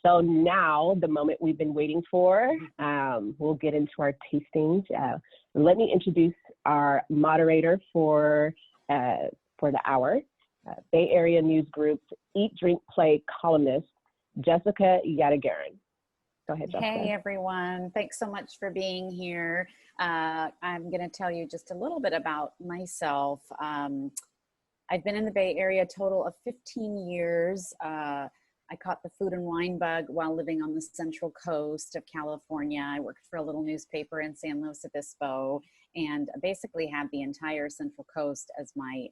So now, the moment we've been waiting for, we'll get into our tastings. Let me introduce our moderator for the hour, Bay Area News Group's Eat, Drink, Play columnist, Jessica Yadegaran. Go ahead, Jessica. Hey, everyone. Thanks so much for being here. I'm going to tell you just a little bit about myself. I've been in the Bay Area a total of 15 years. I caught the food and wine bug while living on the central coast of California. I worked for a little newspaper in San Luis Obispo and basically had the entire central coast as my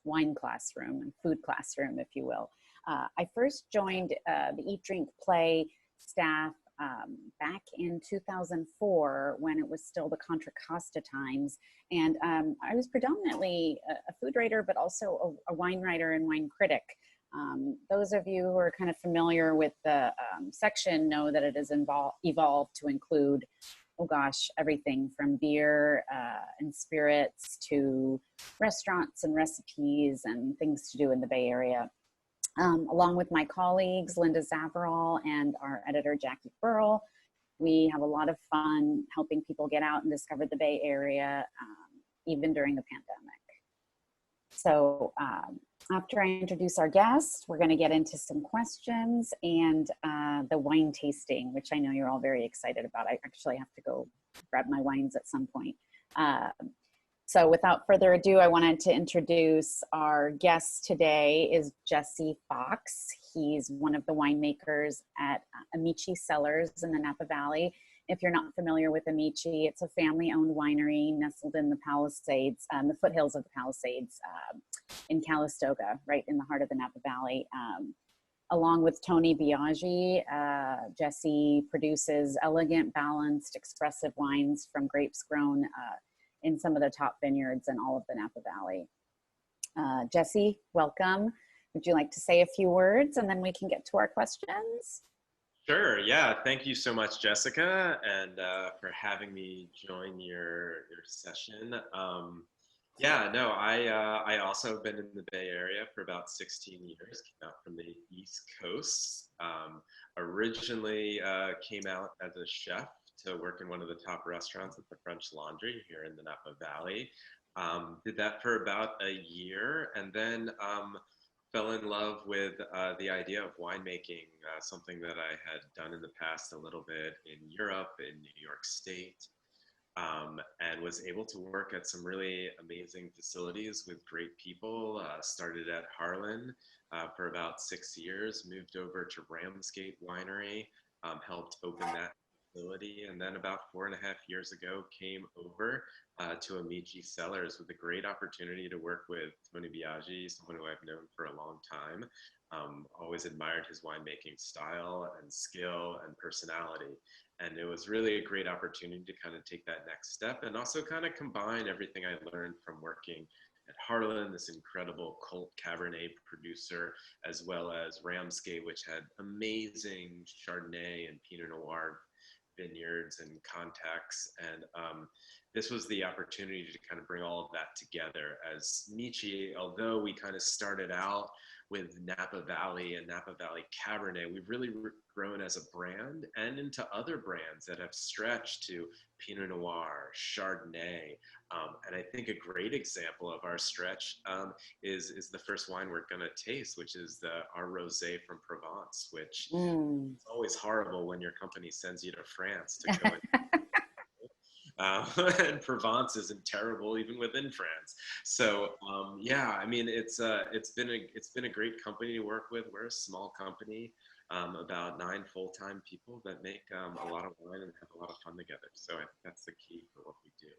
wine classroom and food classroom, if you will. I first joined the Eat, Drink, Play staff back in 2004 when it was still the Contra Costa times. And I was predominantly a food writer, but also a wine writer and wine critic. Those of you who are kind of familiar with the section know that it has evolved to include, oh gosh, everything from beer and spirits to restaurants and recipes and things to do in the Bay Area. Along with my colleagues, Linda Zavarol and our editor, Jackie Burrell, we have a lot of fun helping people get out and discover the Bay Area, even during the pandemic. So after I introduce our guest, we're going to get into some questions and the wine tasting, which I know you're all very excited about. I actually have to go grab my wines at some point. So without further ado, I wanted to introduce our guest today is Jesse Fox. He's one of the winemakers at Amici Cellars in the Napa Valley. If you're not familiar with Amici, it's a family-owned winery nestled in the Palisades, the foothills of the Palisades in Calistoga, right in the heart of the Napa Valley. Along with Tony Biaggi, Jesse produces elegant, balanced, expressive wines from grapes grown in some of the top vineyards in all of the Napa Valley. Jesse, welcome. Would you like to say a few words and then we can get to our questions? Sure, yeah. Thank you so much, Jessica, and for having me join your session. I also have been in the Bay Area for about 16 years, came out from the East Coast. Originally came out as a chef to work in one of the top restaurants at the French Laundry here in the Napa Valley. Did that for about a year and then fell in love with the idea of winemaking, something that I had done in the past a little bit in Europe, in New York State, and was able to work at some really amazing facilities with great people. Started at Harlan for about 6 years, moved over to Ramsgate Winery, helped open that facility, and then about 4.5 years ago came over to Amici Cellars with a great opportunity to work with Tony Biaggi, someone who I've known for a long time. Always admired his winemaking style and skill and personality, and it was really a great opportunity to kind of take that next step and also kind of combine everything I learned from working at Harlan, this incredible cult Cabernet producer, as well as Ramsgate, which had amazing Chardonnay and Pinot Noir vineyards and contacts, and this was the opportunity to kind of bring all of that together. As Amici, although we kind of started out with Napa Valley and Napa Valley Cabernet, we've really grown as a brand and into other brands that have stretched to Pinot Noir, Chardonnay, and I think a great example of our stretch is the first wine we're going to taste, which is our rosé from Provence, which it's always horrible when your company sends you to France to go and Provence isn't terrible even within France. So I mean, it's been a great company to work with. We're a small company, about 9 full-time people that make a lot of wine and have a lot of fun together. So I think that's the key for what we do.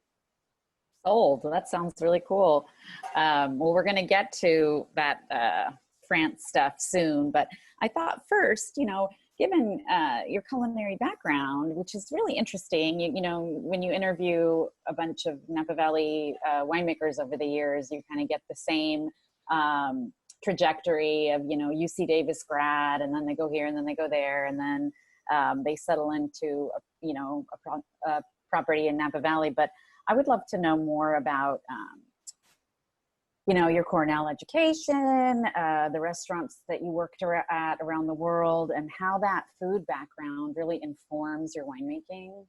Sold. That sounds really cool. Well, we're going to get to that France stuff soon, but I thought first, given your culinary background, which is really interesting, when you interview a bunch of Napa Valley winemakers over the years, you kind of get the same trajectory of, UC Davis grad, and then they go here and then they go there, and then they settle into, a property in Napa Valley. But I would love to know more about you know, your Cornell education, the restaurants that you worked at around the world, and how that food background really informs your winemaking?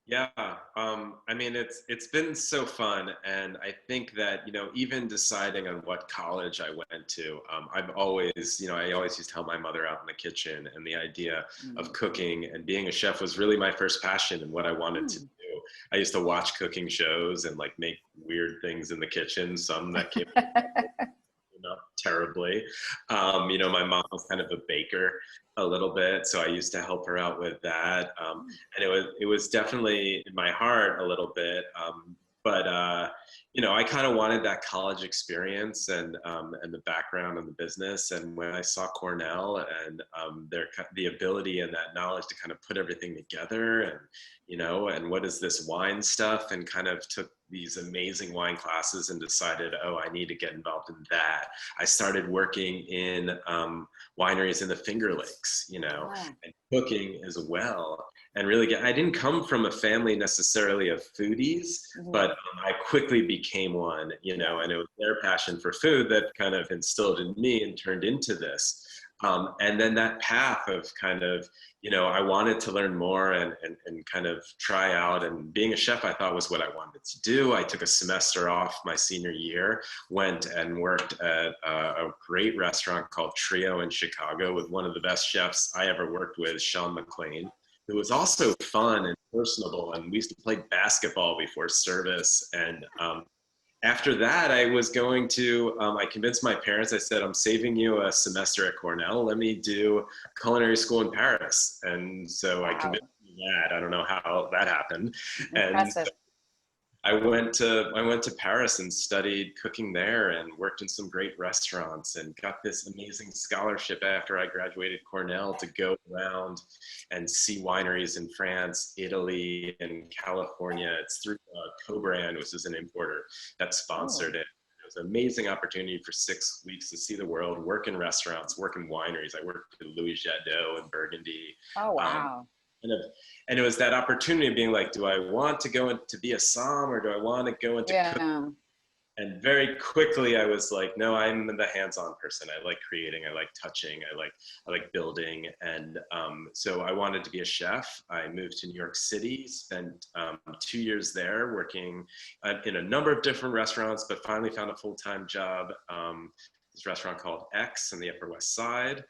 Yeah, I mean, it's been so fun, and I think that, you know, even deciding on what college I went to, I've always, you know, I always used to help my mother out in the kitchen, and the idea of cooking and being a chef was really my first passion and what I wanted to do. I used to watch cooking shows and like make weird things in the kitchen, some that came up terribly. You know, my mom was kind of a baker a little bit, so I used to help her out with that. And it was definitely in my heart a little bit. But you know, I kind of wanted that college experience and the background and the business. And when I saw Cornell and the ability and that knowledge to kind of put everything together, and you know, and what is this wine stuff, and kind of took these amazing wine classes and decided, oh, I need to get involved in that. I started working in wineries in the Finger Lakes, you know, and cooking as well. And really, I didn't come from a family necessarily of foodies, but I quickly became one, you know, and it was their passion for food that kind of instilled in me and turned into this. And then that path of kind of, you know, I wanted to learn more and kind of try out, and being a chef I thought was what I wanted to do. I took a semester off my senior year, went and worked at a great restaurant called Trio in Chicago with one of the best chefs I ever worked with, Sean McLean, who was also fun and personable. And we used to play basketball before service. And after that, I was going to, I convinced my parents, I said, I'm saving you a semester at Cornell. Let me do culinary school in Paris. And so I convinced them that. I don't know how that happened. Impressive. And I went to Paris and studied cooking there and worked in some great restaurants and got this amazing scholarship after I graduated Cornell to go around and see wineries in France, Italy, and California. It's through Co-Brand, which is an importer that sponsored it. It was an amazing opportunity for 6 weeks to see the world, work in restaurants, work in wineries. I worked with Louis Jadot in Burgundy. Oh, wow. And it was that opportunity of being like, do I want to go into be a som, or do I want to go into cooking? And very quickly I was like, no, I'm the hands-on person. I like creating, I like touching, I like building. And so I wanted to be a chef. I moved to New York City, spent 2 years there working in a number of different restaurants, but finally found a full-time job. This restaurant called X on the Upper West Side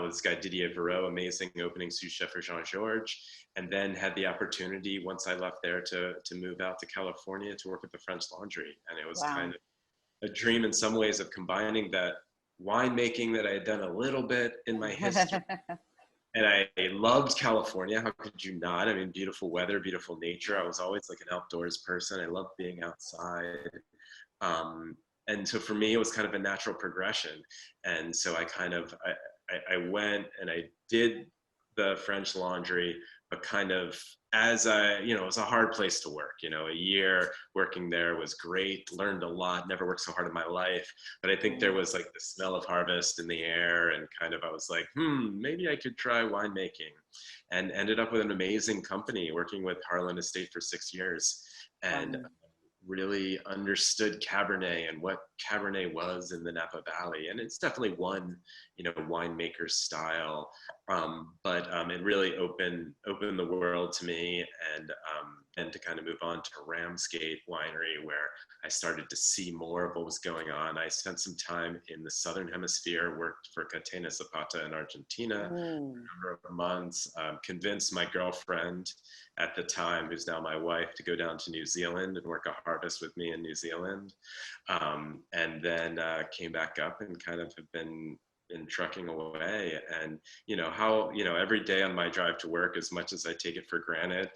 with this guy Didier Varro, amazing opening sous chef for Jean-Georges, and then had the opportunity once I left there to move out to California to work at the French Laundry. And it was kind of a dream in some ways of combining that winemaking that I had done a little bit in my history. And I loved California. How could you not? I mean, beautiful weather, beautiful nature. I was always like an outdoors person. I loved being outside. And so for me, it was kind of a natural progression. And so I went and I did the French Laundry, but kind of as you know, it was a hard place to work. You know, a year working there was great, learned a lot, never worked so hard in my life. But I think there was like the smell of harvest in the air, and kind of I was like, maybe I could try winemaking, and ended up with an amazing company working with Harlan Estate for 6 years. And really understood Cabernet and what Cabernet was in the Napa Valley. And it's definitely one, you know, winemaker style. But it really opened the world to me, and to kind of move on to Ramsgate Winery, where I started to see more of what was going on. I spent some time in the Southern Hemisphere, worked for Catena Zapata in Argentina for a number of months, convinced my girlfriend at the time, who's now my wife, to go down to New Zealand and work a harvest with me in New Zealand. And then came back up and kind of have been trucking away. And you know how, you know, every day on my drive to work, as much as I take it for granted,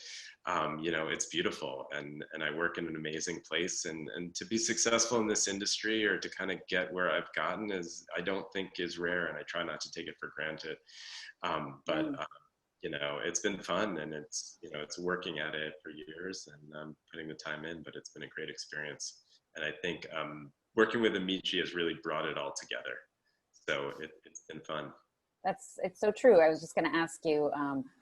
you know, it's beautiful, and I work in an amazing place, and to be successful in this industry, or to kind of get where I've gotten, I don't think is rare, and I try not to take it for granted. You know, it's been fun, and it's, you know, it's working at it for years, and putting the time in, but it's been a great experience. And I think working with Amici has really brought it all together. So it's been fun. It's so true. I was just going to ask you,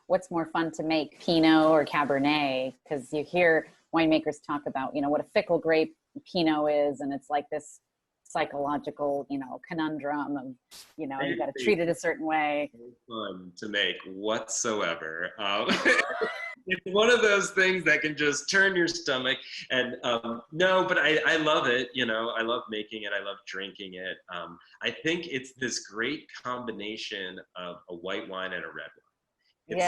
what's more fun to make, Pinot or Cabernet? Because you hear winemakers talk about, you know, what a fickle grape Pinot is, and it's like this psychological, conundrum of, you got to treat it a certain way. Fun to make whatsoever. It's one of those things that can just turn your stomach. And no, but I love it. I love making it. I love drinking it. I think it's this great combination of a white wine and a red wine. It's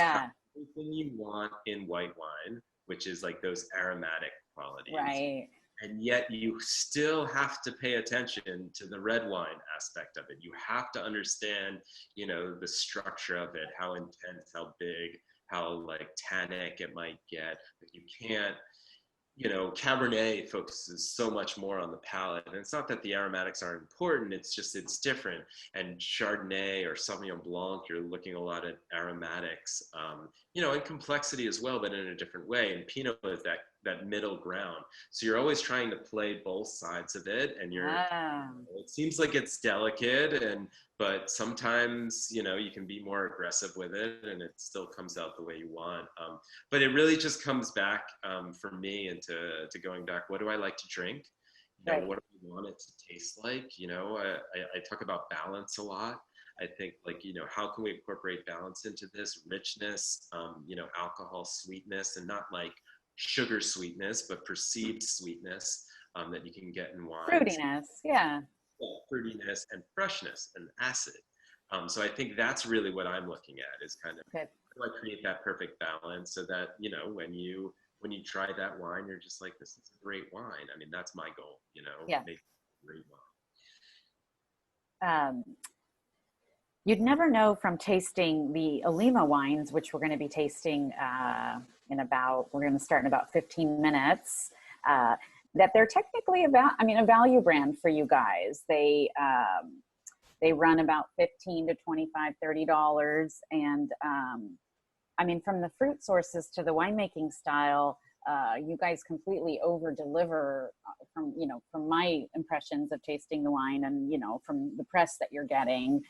everything you want in white wine, which is like those aromatic qualities. Right. And yet you still have to pay attention to the red wine aspect of it. You have to understand, the structure of it, how intense, how big, how like tannic it might get. But you can't, Cabernet focuses so much more on the palate. And it's not that the aromatics aren't important, it's just, it's different. And Chardonnay or Sauvignon Blanc, you're looking a lot at aromatics, and complexity as well, but in a different way. And Pinot is that middle ground. So you're always trying to play both sides of it. And it seems like it's delicate, but sometimes, you can be more aggressive with it and it still comes out the way you want. But it really just comes back for me into going back, what do I like to drink? Right. What do I want it to taste like? I talk about balance a lot. I think how can we incorporate balance into this richness, alcohol sweetness, and not like sugar sweetness, but perceived sweetness that you can get in wine. Fruitiness, yeah. Fruitiness and freshness and acid. So I think that's really what I'm looking at, is kind of how do I create that perfect balance so that, when you try that wine, you're just like, this is a great wine. I mean, that's my goal, make a great wine. You'd never know from tasting the Olima wines, which we're going to be tasting we're going to start in about 15 minutes, that they're technically a value brand for you guys. They run about $15 to $25, $30. And from the fruit sources to the winemaking style, you guys completely over deliver from my impressions of tasting the wine and, from the press that you're getting.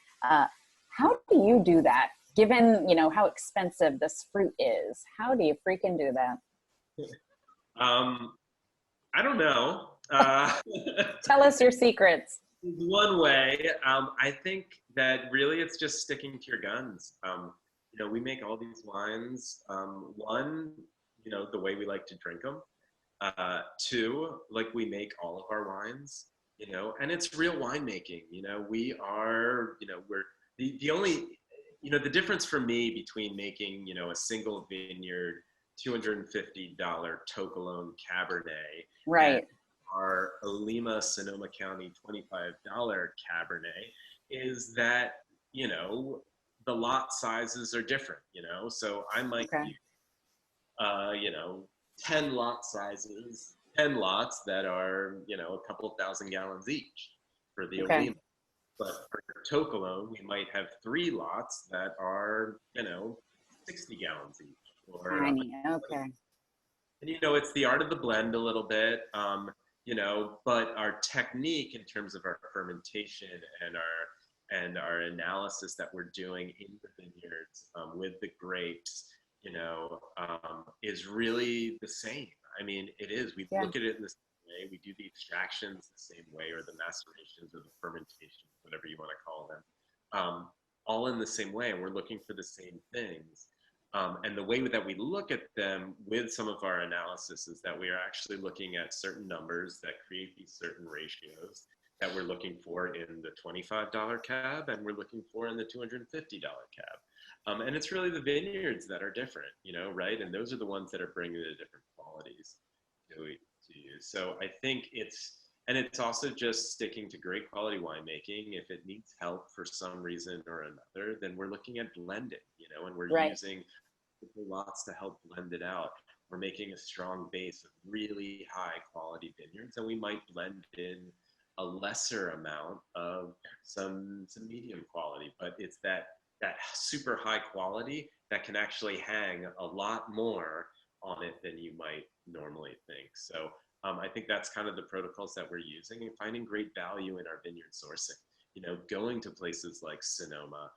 How do you do that? Given, how expensive this fruit is, how do you freaking do that? I don't know. Tell us your secrets. One way, I think that really it's just sticking to your guns. We make all these wines. One, the way we like to drink them. Two, like we make all of our wines, and it's real winemaking. We are, we're the only, the difference for me between making, a single vineyard $250 Tocolone Cabernet, right, our Olima Sonoma County $25 Cabernet, is that, the lot sizes are different, so I might do, 10 lot sizes, 10 lots that are, a couple thousand gallons each for the Olima. But for Tocolone, we might have 3 lots that are, 60 gallons each. Or, tiny, And, it's the art of the blend a little bit, but our technique in terms of our fermentation and our analysis that we're doing in the vineyards with the grapes, is really the same. I mean, it is. We look at it in the same way. We do the extractions the same way, or the macerations, or the fermentations, whatever you want to call them, all in the same way. And we're looking for the same things. And the way that we look at them with some of our analysis is that we are actually looking at certain numbers that create these certain ratios that we're looking for in the $25 cab, and we're looking for in the $250 cab. And it's really the vineyards that are different, right? And those are the ones that are bringing the different qualities to you. So I think it's also just sticking to great quality winemaking. If it needs help for some reason or another, then we're looking at blending, and we're using lots to help blend it out. We're making a strong base of really high quality vineyards, and we might blend in a lesser amount of some medium quality, but it's that super high quality that can actually hang a lot more on it than you might normally think. So I think that's kind of the protocols that we're using, and finding great value in our vineyard sourcing. Going to places like Sonoma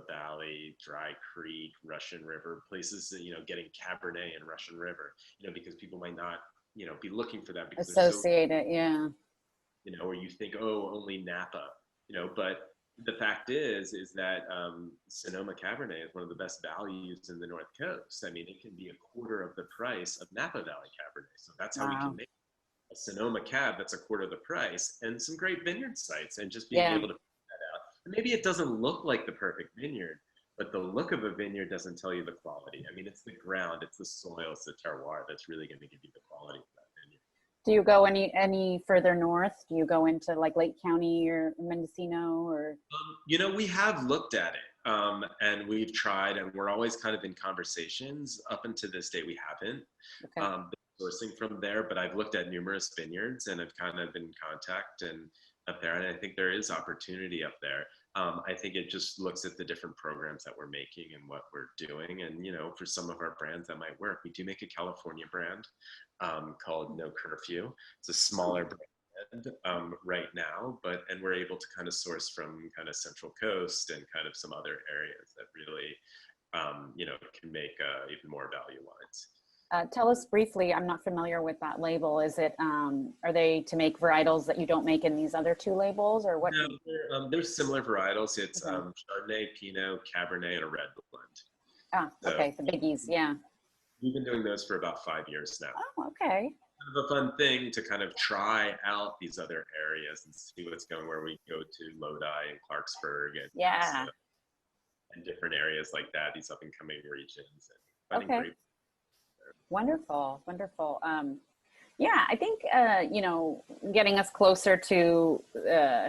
Valley, Dry Creek, Russian River, places that, getting Cabernet in Russian River, because people might not be looking for that because they're so, Associate it, yeah. or you think, oh, only Napa, but the fact is that Sonoma Cabernet is one of the best values in the North Coast. I mean, it can be a quarter of the price of Napa Valley Cabernet. So that's how we can make a Sonoma Cab that's a quarter of the price, and some great vineyard sites, and just being able to figure that out. And maybe it doesn't look like the perfect vineyard, but the look of a vineyard doesn't tell you the quality. I mean, it's the ground, it's the soil, it's the terroir that's really going to give you the quality of that vineyard. Do you go any further north? Do you go into like Lake County or Mendocino or? We have looked at it, and we've tried, and we're always kind of in conversations. Up until this day, we haven't been sourcing from there, but I've looked at numerous vineyards and I've kind of been in contact and up there, and I think there is opportunity up there. I think it just looks at the different programs that we're making and what we're doing. And, for some of our brands that might work, we do make a California brand called No Curfew. It's a smaller brand right now, and we're able to kind of source from kind of Central Coast and kind of some other areas that really, can make even more value wines. Tell us briefly, I'm not familiar with that label. Is it, are they to make varietals that you don't make in these other two labels, or what? No, there's similar varietals. It's Chardonnay, Pinot, Cabernet, and a red blend. Okay, the biggies, yeah. We've been doing those for about 5 years now. Oh, okay. Kind of a fun thing to kind of try out these other areas and see what's going, where we go to Lodi and Clarksburg and different areas like that, these up and coming regions. And okay. Wonderful. Yeah, I think, getting us closer to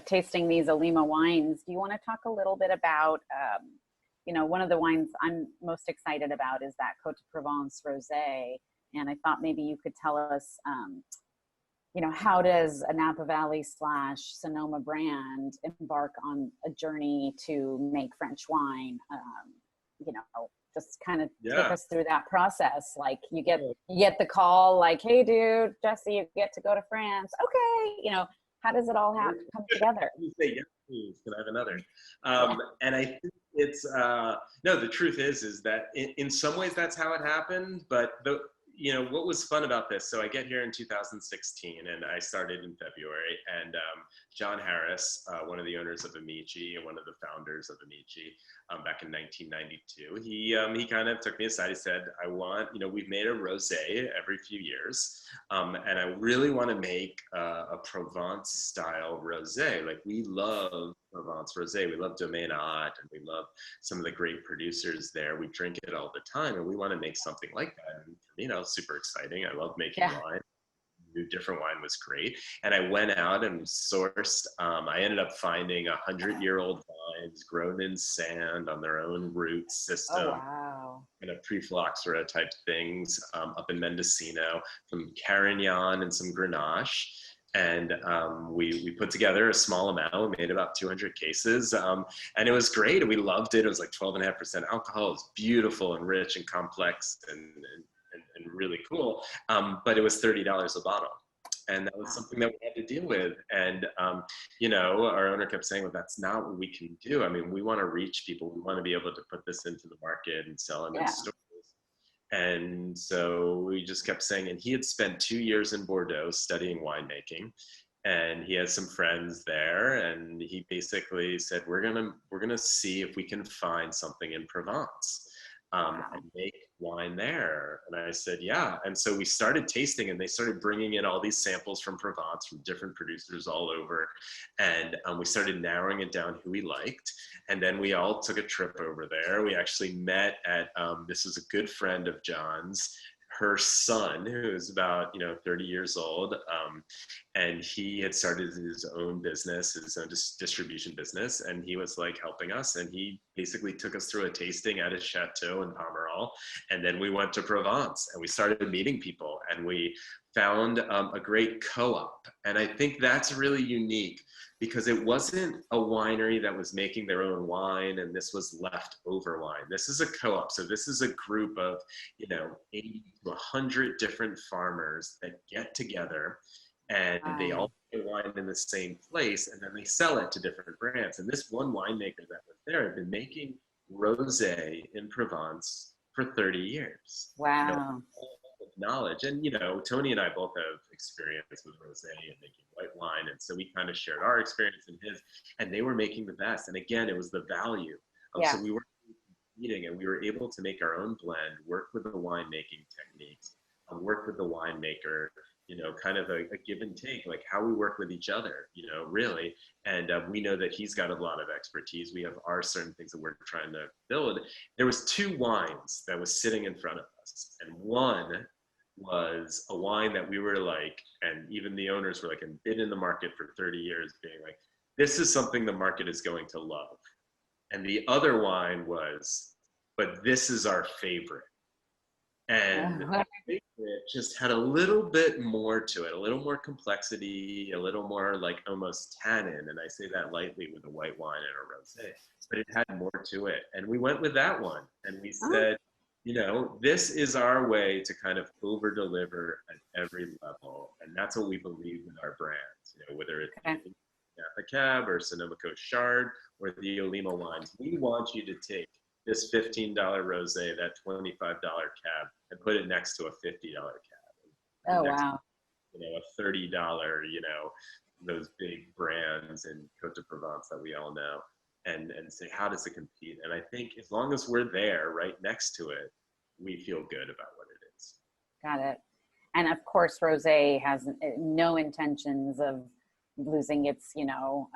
tasting these Olima wines, do you want to talk a little bit about, one of the wines I'm most excited about is that Côte de Provence Rosé. And I thought maybe you could tell us, how does a Napa Valley / Sonoma brand embark on a journey to make French wine? Just kind of take us through that process. Like you get the call like, hey dude, Jesse, you get to go to France. Okay. How does it all come together? You say, yes, please, can I have another? And I think it's, the truth is that in some ways that's how it happened, but what was fun about this, so I get here in 2016 and I started in February, and John Harris, one of the owners of Amici and one of the founders of Amici back in 1992, he kind of took me aside. He said, I want, we've made a rosé every few years, and I really want to make a Provence style rosé. Like we love Provence rosé, we love Domaine Haute, and we love some of the great producers there. We drink it all the time, and we want to make something like that. And super exciting. I love making wine. New different wine was great. And I went out and sourced, I ended up finding 100-year-old vines grown in sand on their own root system. Oh, wow. Pre-phylloxera type things up in Mendocino, some Carignan and some Grenache. And we put together a small amount. We made about 200 cases, and it was great. We loved it. It was like 12.5% alcohol. It was beautiful and rich and complex and really cool, but it was $30 a bottle, and that was something that we had to deal with. And our owner kept saying, well, that's not what we can do. I mean, we want to reach people. We want to be able to put this into the market and sell them in stores. And so we just kept saying, and he had spent 2 years in Bordeaux studying winemaking, and he has some friends there, and he basically said, we're gonna see if we can find something in Provence and make wine there. And I said, yeah. And so we started tasting, and they started bringing in all these samples from Provence from different producers all over. And we started narrowing it down who we liked. And then we all took a trip over there. We actually met at, this is a good friend of John's, her son, who is about 30 years old, and he had started his own business, his own distribution business, and he was like helping us, and he basically took us through a tasting at his chateau in Pomerol, and then we went to Provence, and we started meeting people, and we found a great co-op. And I think that's really unique, because it wasn't a winery that was making their own wine and this was leftover wine. This is a co-op. So this is a group of 80 to 100 different farmers that get together, and they all make wine in the same place, and then they sell it to different brands. And this one winemaker that was there had been making rosé in Provence for 30 years. Wow. All the knowledge. And, you know, Tony and I both have experience with rosé and making white wine. And so we kind of shared our experience and his, and they were making the best. And again, it was the value. So we were competing, and we were able to make our own blend, work with the winemaking techniques, work with the winemaker, you know, kind of a give and take, like how we work with each other, you know, really. And we know that he's got a lot of expertise. We have our certain things that we're trying to build. There was 2 wines that was sitting in front of us. And one was a wine that we were like, and even the owners were like, and been in the market for 30 years being like, this is something the market is going to love. And the other wine was, but this is our favorite. And it just had a little bit more to it, a little more complexity, a little more like almost tannin. And I say that lightly with a white wine and a rosé, but it had more to it. And we went with that one. And we said, you know, this is our way to kind of over deliver at every level. And that's what we believe with our brands, you know, whether it's Napa Cab or Sonoma Coast Chard or the Olima wines. We want you to take this $15 rosé, that $25 cab, and put it next to a $50 cab. Oh, wow. You know, a $30, you know, those big brands in Côte de Provence that we all know, and say, how does it compete? And I think as long as we're there right next to it, we feel good about what it is. Got it. And of course, rosé has no intentions of losing its, you know,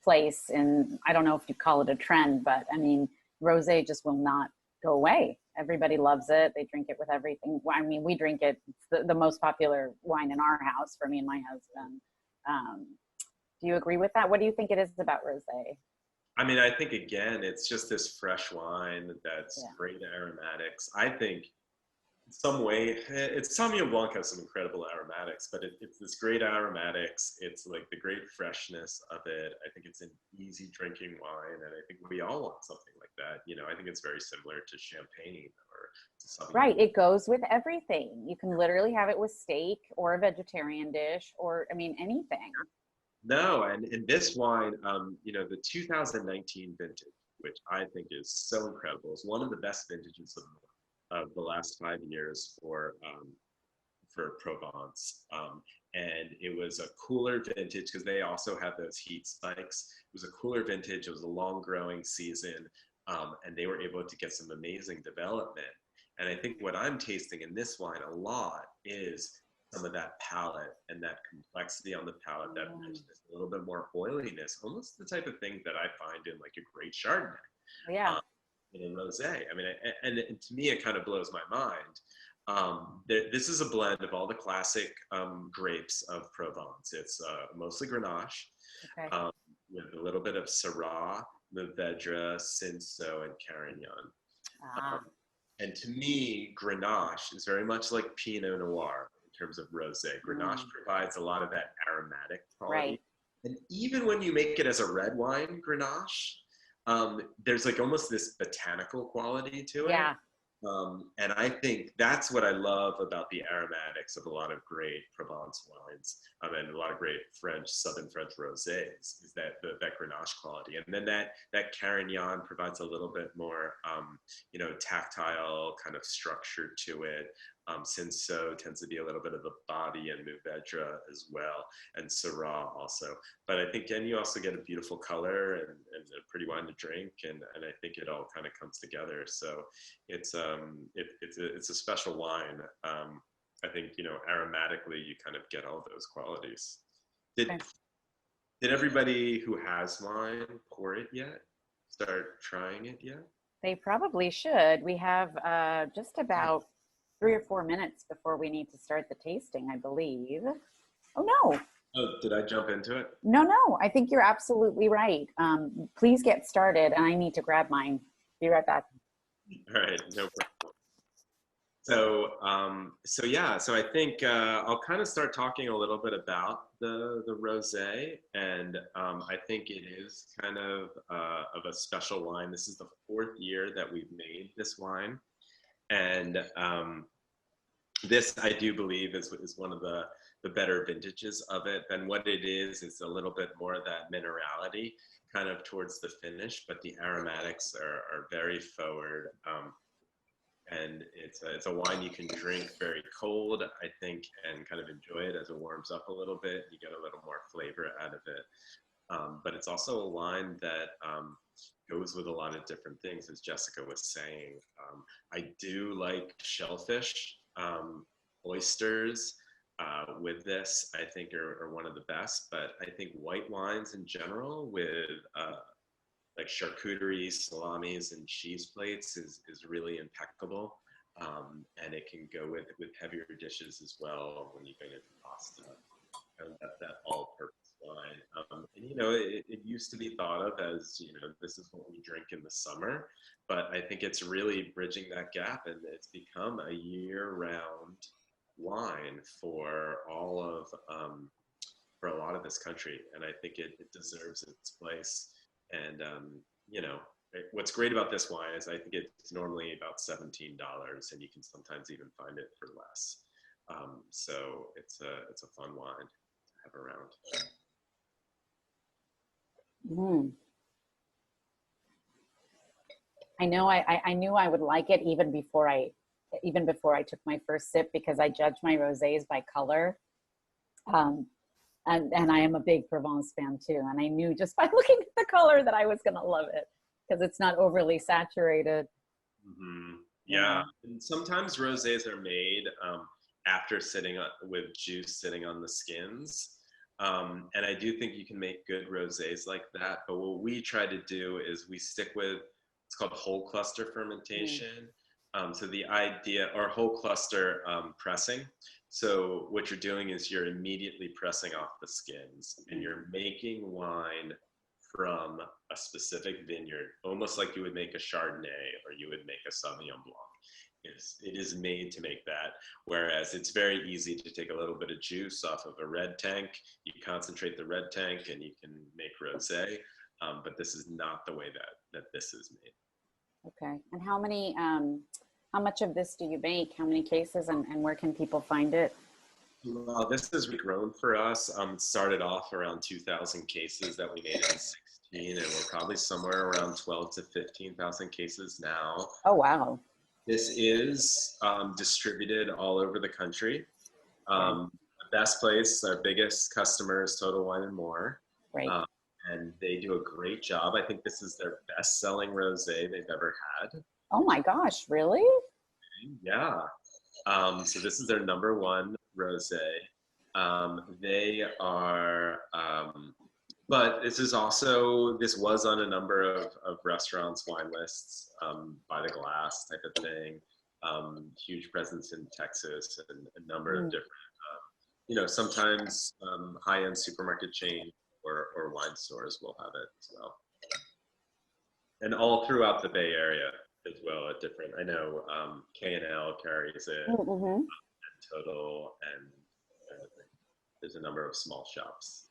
place in, I don't know if you call it a trend, but I mean, rosé just will not go away. Everybody loves it. They drink it with everything. I mean, we drink it. It's the most popular wine in our house for me and my husband. Do you agree with that? What do you think it is about rosé? I mean, I think, again, it's just this fresh wine that's great aromatics. I think in some way, it's Sauvignon Blanc has some incredible aromatics, but it's this great aromatics. It's like the great freshness of it. I think it's an easy drinking wine, and I think we all want something like that. You know, I think it's very similar to champagne or to Sauvignon. Right, it goes with everything. You can literally have it with steak or a vegetarian dish, or I mean, anything. No, and in this wine, you know, the 2019 vintage, which I think is so incredible, is one of the best vintages of the last 5 years for Provence. And it was a cooler vintage because they also have those heat spikes. It was a cooler vintage. It was a long growing season. And they were able to get some amazing development. And I think what I'm tasting in this wine a lot is some of that palate and that complexity on the palate, that richness, a little bit more oiliness, almost the type of thing that I find in like a great Chardonnay. Yeah. In a rosé. I mean, and to me, it kind of blows my mind. This is a blend of all the classic grapes of Provence. It's mostly Grenache, with a little bit of Syrah, Mourvedre, Cinsault, and Carignan. And to me, Grenache is very much like Pinot Noir in terms of rosé. Grenache provides a lot of that aromatic quality. Right. And even when you make it as a red wine, Grenache, there's like almost this botanical quality to it. Yeah. And I think that's what I love about the aromatics of a lot of great Provence wines, and a lot of great Southern French rosés, is that that Grenache quality. And then that Carignan provides a little bit more, you know, tactile kind of structure to it. Cinsault tends to be a little bit of a body, and Mourvedre as well, and Syrah also. But I think, and you also get a beautiful color and a pretty wine to drink, and I think it all kind of comes together. So it's a special wine. I think, you know, aromatically you kind of get all those qualities. Did everybody who has wine pour it yet? Start trying it yet? They probably should. We have just about 3 or 4 minutes before we need to start the tasting, I believe. Oh, no. Oh, did I jump into it? No, I think you're absolutely right. Please get started, and I need to grab mine. Be right back. All right, no problem. So yeah, so I think I'll kind of start talking a little bit about the rosé, and I think it is kind of a special wine. This is the 4th year that we've made this wine, and this, I do believe, is one of the better vintages of it. And what it is a little bit more of that minerality kind of towards the finish, but the aromatics are very forward. And it's a wine you can drink very cold, I think, and kind of enjoy it as it warms up a little bit. You get a little more flavor out of it. But it's also a wine that goes with a lot of different things, as Jessica was saying. I do like shellfish, oysters. With this, I think are one of the best. But I think white wines in general, with like charcuterie, salamis, and cheese plates, is really impeccable. And it can go with heavier dishes as well when you bring it to pasta. And that all-purpose wine. And you know, it used to be thought of as, you know, this is what we drink in the summer, but I think it's really bridging that gap, and it's become a year-round wine for all of for a lot of this country, and I think it deserves its place. And you know, what's great about this wine is I think it's normally about $17, and you can sometimes even find it for less. So it's a fun wine to have around. I know I knew I would like it even before I took my first sip, because I judge my rosés by color. And I am a big Provence fan too. And I knew just by looking at the color that I was going to love it, because it's not overly saturated. Mm-hmm. Yeah. And sometimes rosés are made after sitting with juice sitting on the skins. And I do think you can make good rosés like that. But what we try to do is we stick with, it's called whole cluster fermentation. So the idea, or whole cluster pressing. So what you're doing is you're immediately pressing off the skins, and you're making wine from a specific vineyard, almost like you would make a Chardonnay or you would make a Sauvignon Blanc. It is made to make that, whereas it's very easy to take a little bit of juice off of a red tank, you concentrate the red tank, and you can make rosé, but this is not the way that this is made. Okay. And how much of this do you make? How many cases, and where can people find it? Well, this is grown for us. Started off around 2,000 cases that we made in 16, and we're probably somewhere around 12 to 15,000 cases now. Oh, wow. This is distributed all over the country. The best place, our biggest customer is Total Wine & More. Right. And they do a great job. I think this is their best-selling rosé they've ever had. Oh my gosh, really? Yeah. So this is their #1 rosé. They are, but this was on a number of restaurants' wine lists, by the glass type of thing. Huge presence in Texas, and a number of different, you know, sometimes high-end supermarket chains or wine stores will have it as well. And all throughout the Bay Area as well at different, I know K&L carries it, and Total, and there's a number of small shops.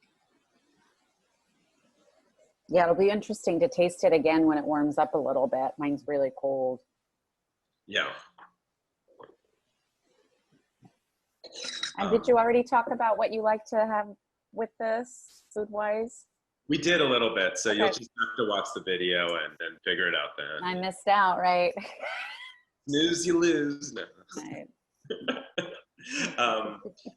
Yeah, it'll be interesting to taste it again when it warms up a little bit. Mine's really cold. Yeah. And did you already talk about what you like to have with this, food-wise? We did a little bit, so you'll just have to watch the video and then figure it out then. I missed out, right? Snooze, you lose. No. Right.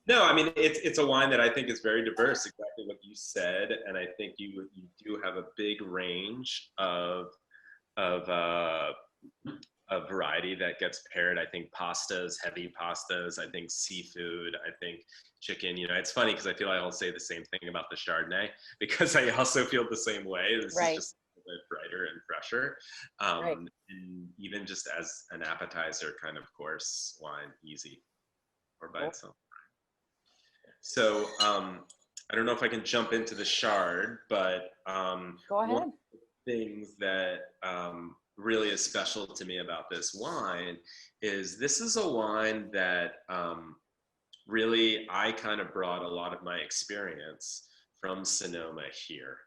No, I mean, it's a wine that I think is very diverse, exactly what you said, and I think you do have a big range of variety that gets paired. I think pastas, heavy pastas, I think seafood, I think chicken. You know, it's funny because I feel like I'll say the same thing about the Chardonnay, because I also feel the same way. This is just a bit brighter and fresher. And even just as an appetizer kind of course wine, easy or by itself. So I don't know if I can jump into the Chard, but go ahead. one of the things that really is special to me about this wine is this is a wine that really I kind of brought a lot of my experience from Sonoma here.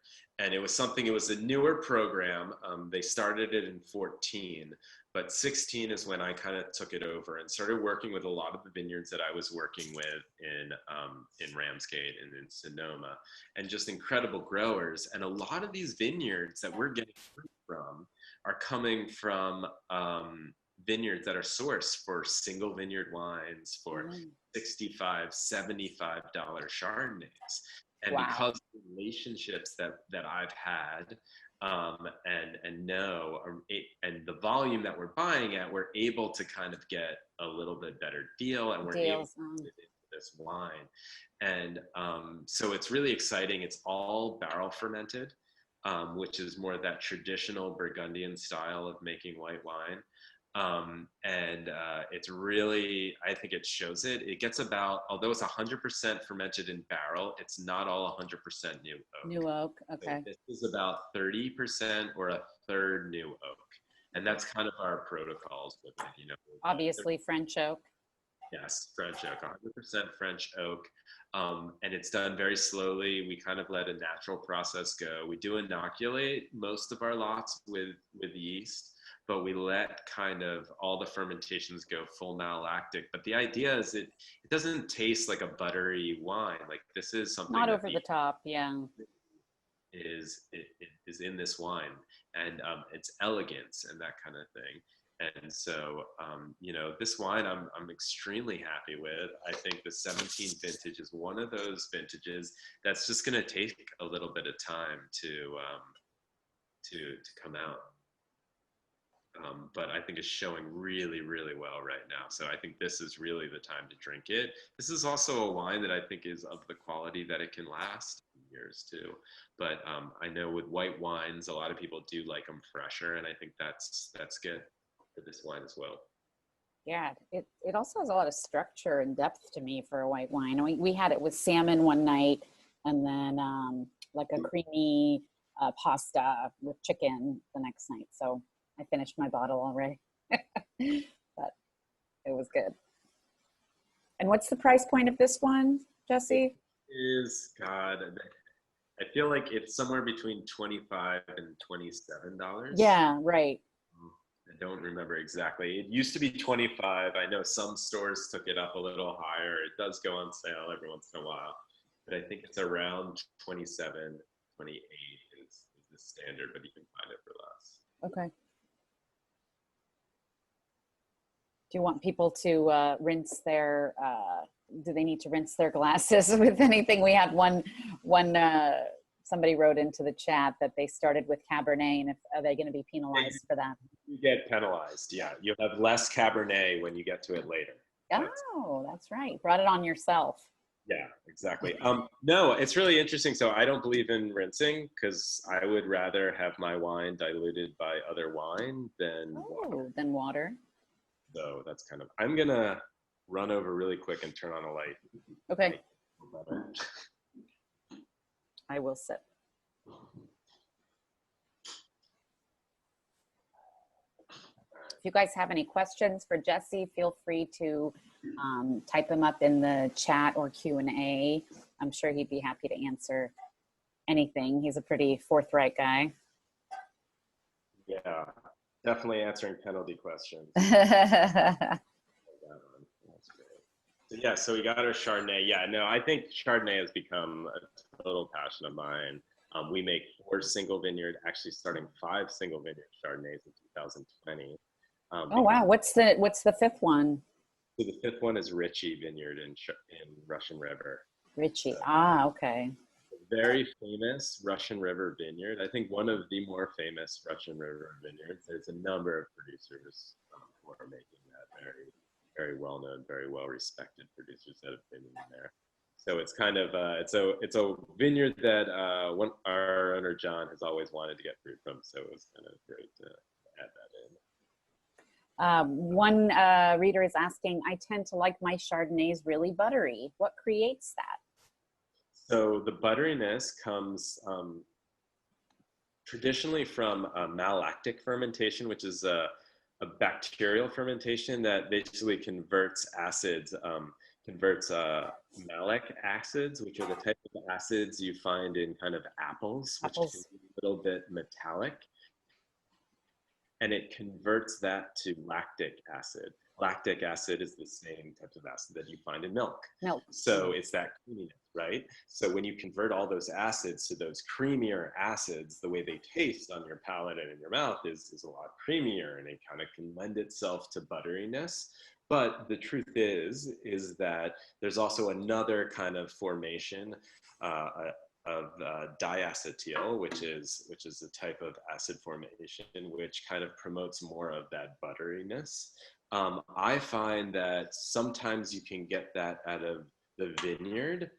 And it was a newer program. They started it in 14, but 16 is when I kind of took it over and started working with a lot of the vineyards that I was working with in Ramsgate and in Sonoma, and just incredible growers. And a lot of these vineyards that we're getting fruit from are coming from vineyards that are sourced for single vineyard wines for $65, $75 Chardonnays. And Wow. because of the relationships that I've had, and know, and the volume that we're buying at, we're able to kind of get a little bit better deal, and we're able to get into this wine. And so it's really exciting. It's all barrel fermented, which is more that traditional Burgundian style of making white wine. And it's really, I think it shows it. It gets about, although it's 100% fermented in barrel, it's not all 100% new oak. New oak, okay. So this is about 30% or a third new oak. And that's kind of our protocols with it, you know. Obviously French oak. Yes, French oak, 100% French oak. And it's done very slowly. We kind of let a natural process go. We do inoculate most of our lots with yeast, but we let kind of all the fermentations go full malolactic. But the idea is it doesn't taste like a buttery wine. Like this is something not over the top, yeah. It is in this wine, and it's elegance and that kind of thing. And so, you know, this wine I'm extremely happy with. I think the 17 vintage is one of those vintages that's just going to take a little bit of time to come out. But I think it's showing really, really well right now. So I think this is really the time to drink it. This is also a wine that I think is of the quality that it can last years too. But I know with white wines, a lot of people do like them fresher, and I think that's good for this wine as well. Yeah, it also has a lot of structure and depth to me for a white wine. We had it with salmon one night, and then like a creamy pasta with chicken the next night. So I finished my bottle already, but it was good. And what's the price point of this one, Jesse? God, I feel like it's somewhere between $25 and $27. Yeah, right. I don't remember exactly. It used to be 25. I know some stores took it up a little higher. It does go on sale every once in a while, but I think it's around 27, 28 is the standard, but you can find it for less. Okay. Do you want people to rinse their, do they need to rinse their glasses with anything? We had one somebody wrote into the chat that they started with Cabernet, and are they going to be penalized for that? You get penalized, yeah. You'll have less Cabernet when you get to it later. Oh, that's right. Brought it on yourself. Yeah, exactly. No, it's really interesting. So I don't believe in rinsing because I would rather have my wine diluted by other wine than water. So that's kind of, I'm going to run over really quick and turn on a light. Okay. I will sip. If you guys have any questions for Jesse, feel free to type them up in the chat or Q&A. I'm sure he'd be happy to answer anything. He's a pretty forthright guy. Yeah, definitely answering penalty questions. So yeah, so we got our Chardonnay. Yeah, no, I think Chardonnay has become a total passion of mine. We make 4 single vineyard, actually starting 5 single vineyard Chardonnays in 2020. Oh wow, what's the 5th one? So the 5th one is Ritchie Vineyard in Russian River. Ritchie, okay. Very famous Russian River vineyard. I think one of the more famous Russian River vineyards. There's a number of producers who are making that very, very well known, very well respected producers that have been in there. So it's kind of it's a vineyard that our owner John has always wanted to get fruit from. So it was kind of great to add that in. One reader is asking, I tend to like my Chardonnays really buttery. What creates that? So the butteriness comes traditionally from malolactic fermentation, which is a bacterial fermentation that basically converts acids, malic acids, which are the type of acids you find in kind of apples, which can be a little bit metallic. And it converts that to lactic acid. Lactic acid is the same type of acid that you find in milk. Milk. So it's that creaminess, right? So when you convert all those acids to those creamier acids, the way they taste on your palate and in your mouth is a lot creamier, and it kind of can lend itself to butteriness. But the truth is that there's also another kind of formation of diacetyl, which is a type of acid formation which kind of promotes more of that butteriness. I find that sometimes you can get that out of the vineyard.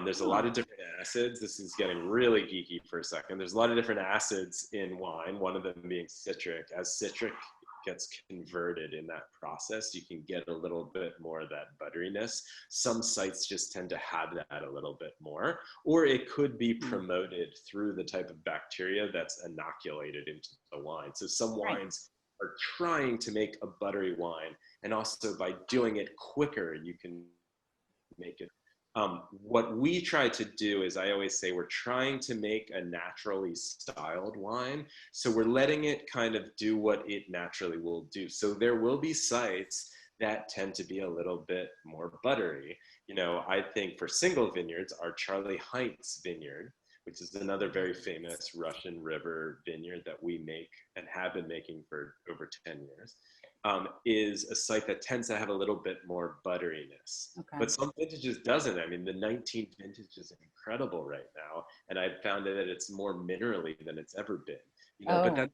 There's a lot of different acids. This is getting really geeky for a second. There's a lot of different acids in wine, one of them being citric. As citric gets converted in that process, you can get a little bit more of that butteriness. Some sites just tend to have that a little bit more, or it could be promoted through the type of bacteria that's inoculated into the wine. So some wines are trying to make a buttery wine, and also by doing it quicker, you can make it. What we try to do is, I always say, we're trying to make a naturally styled wine. So we're letting it kind of do what it naturally will do. So there will be sites that tend to be a little bit more buttery. You know, I think for single vineyards, our Charlie Heinz vineyard, which is another very famous Russian River vineyard that we make and have been making for over 10 years, is a site that tends to have a little bit more butteriness. Okay. But some vintages doesn't. I mean, the 19th vintage is incredible right now, and I've found that it's more minerally than it's ever been. You know, but that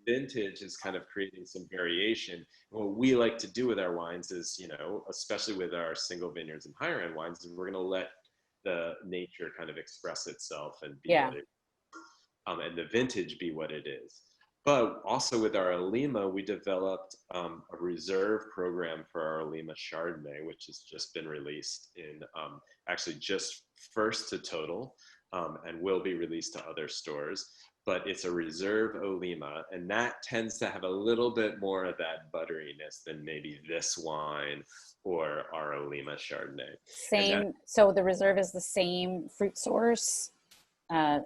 vintage is kind of creating some variation. And what we like to do with our wines is, you know, especially with our single vineyards and higher end wines, is we're going to let the nature kind of express itself and be what it, and the vintage be what it is. But also with our Alima, we developed a reserve program for our Alima Chardonnay, which has just been released in, actually just first to Total, and will be released to other stores. But it's a reserve Alima, and that tends to have a little bit more of that butteriness than maybe this wine or our Alima Chardonnay. Same, so the reserve is the same fruit source,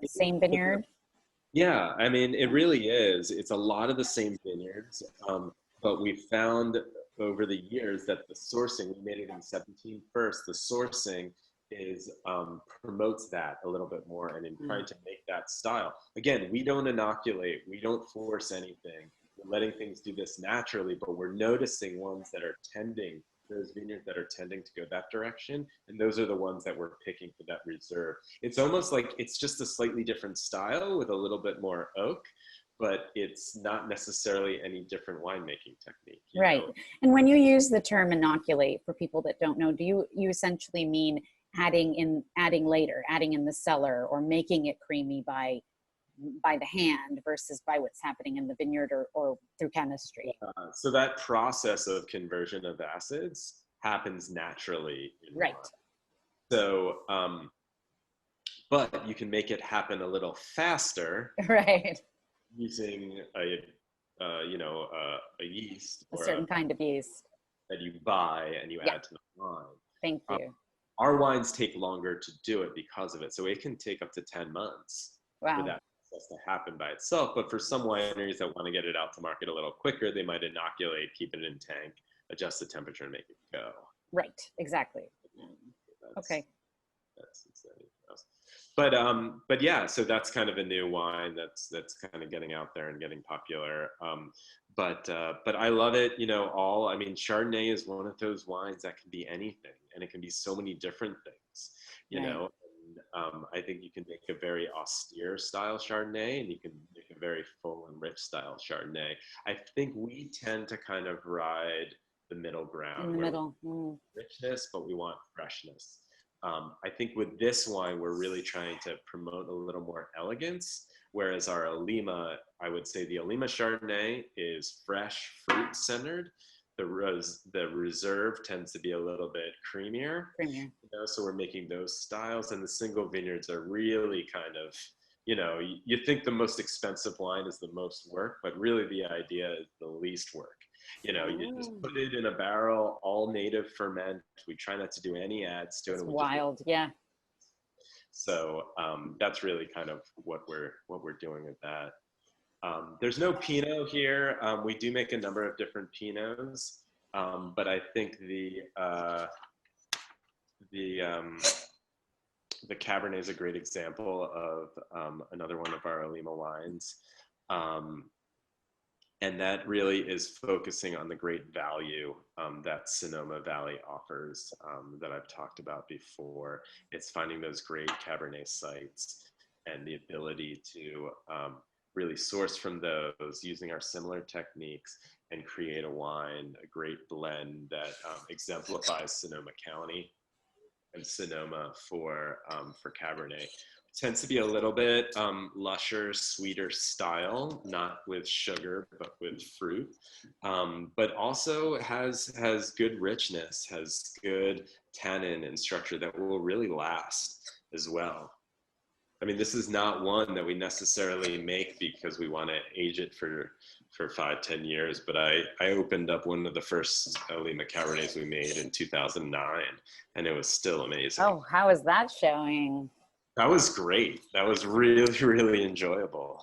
same vineyard? Yeah, I mean, it really is. It's a lot of the same vineyards, but we found over the years that the sourcing, we made it in 17 first, the sourcing is promotes that a little bit more, and in trying to make that style. Again, we don't inoculate, we don't force anything. We're letting things do this naturally, but we're noticing ones that are tending, those vineyards that are tending to go that direction, and those are the ones that we're picking for that reserve. It's almost like it's just a slightly different style with a little bit more oak, but it's not necessarily any different winemaking technique. Right. Know? And when you use the term inoculate, for people that don't know, do you essentially mean adding in the cellar, or making it creamy by the hand versus by what's happening in the vineyard or through chemistry? So that process of conversion of acids happens naturally in wine. So, but you can make it happen a little faster, right? Using a yeast, a certain kind of yeast that you buy and you add to the wine. Thank you. Our wines take longer to do it because of it, so it can take up to 10 months for that process to happen by itself. But for some wineries that want to get it out to market a little quicker, they might inoculate, keep it in tank, adjust the temperature, and make it go. Right, exactly. Okay. But yeah, so that's kind of a new wine that's kind of getting out there and getting popular. But I love it. You know, I mean, Chardonnay is one of those wines that can be anything, and it can be so many different things. You know, and, I think you can make a very austere style Chardonnay, and you can make a very full and rich style Chardonnay. I think we tend to kind of ride the middle ground. In the middle. Richness, but we want freshness. I think with this wine, we're really trying to promote a little more elegance, whereas our Alima, I would say the Alima Chardonnay is fresh, fruit-centered. The reserve tends to be a little bit creamier. You know, so we're making those styles, and the single vineyards are really kind of, you know, you think the most expensive wine is the most work, but really the idea is the least work. You know, you just put it in a barrel, all native ferment. We try not to do any ads to it. It's wild, yeah. So that's really kind of what we're doing with that. There's no Pinot here. We do make a number of different Pinots. But I think the Cabernet is a great example of another one of our Olima wines. And that really is focusing on the great value that Sonoma Valley offers that I've talked about before. It's finding those great Cabernet sites and the ability to really source from those using our similar techniques and create a wine, a great blend that exemplifies Sonoma County and Sonoma for Cabernet. It tends to be a little bit lusher, sweeter style, not with sugar, but with fruit. But also has good richness, has good tannin and structure that will really last as well. I mean, this is not one that we necessarily make because we want to age it for 5-10 years, but I opened up one of the first Olima Cabernets we made in 2009, and it was still amazing. Oh, how is that showing? That was great. That was really, really enjoyable.